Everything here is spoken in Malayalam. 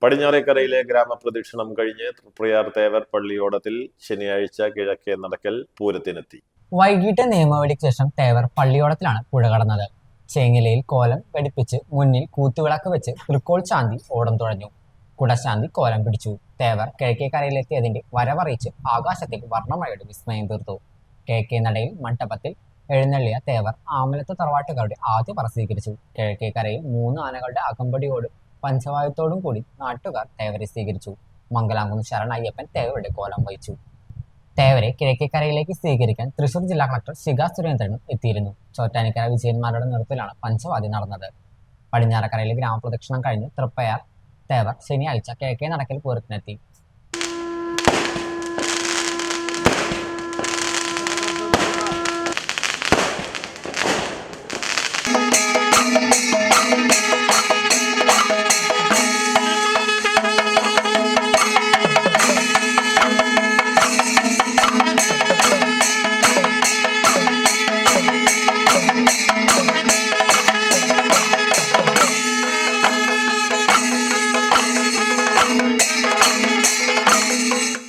പടിഞ്ഞാറേക്കരയിലെ ഗ്രാമപ്രദക്ഷിണം കഴിഞ്ഞ് തൃപ്രയാർ തേവർ പള്ളിയോടത്തിൽ ശനിയാഴ്ച കിഴക്കേ നടക്കൽ പൂരത്തിനെത്തി. വൈകിട്ട് നിയമവെടിക്ക് ശേഷം തേവർ പള്ളിയോടത്തിലാണ് പുഴ കടന്നത്. ചേങ്ങിലയിൽ കോലം ഘടിപ്പിച്ച് മുന്നിൽ കൂത്തുവിളക്ക് വെച്ച് തൃക്കോൾ ചാന്തി ഓടം തുഴഞ്ഞു. കുടശാന്തി കോലം പിടിച്ചു. തേവർ കിഴക്കേക്കരയിലെത്തിയതിന്റെ വരവറിയിച്ച് ആകാശത്തിൽ വർണ്ണമഴയുടെ വിസ്മയം തീർത്തു. കിഴക്കേ നടയിൽ മണ്ഡപത്തിൽ എഴുന്നള്ളിയ തേവർ ആമലത്ത് തറവാട്ടുകാരുടെ ആദ്യ പറ സ്വീകരിച്ചു. കിഴക്കേക്കരയിൽ 3 ആനകളുടെ അകമ്പടിയോട് പഞ്ചവായത്തോടും കൂടി നാട്ടുകാർ തേവരെ സ്വീകരിച്ചു. മംഗലാംകുന്ന് ശരണ അയ്യപ്പൻ തേവരുടെ കോലം വഹിച്ചു. തേവരെ കിഴക്കേക്കരയിലേക്ക് സ്വീകരിക്കാൻ തൃശൂർ ജില്ലാ കളക്ടർ ശിഖ സുരേന്ദ്രനും എത്തിയിരുന്നു. ചോറ്റാനിക്കര വിജയന്മാരുടെ നേതൃത്വത്തിലാണ് പഞ്ചവാദ്യ നടന്നത്. പടിഞ്ഞാറക്കരയിലെ ഗ്രാമപ്രദക്ഷിണം കഴിഞ്ഞ് തൃപ്പയാർ തേവർ ശനിയാഴ്ച കിഴക്കേ നടക്കൽ പൂരത്തിനെത്തി.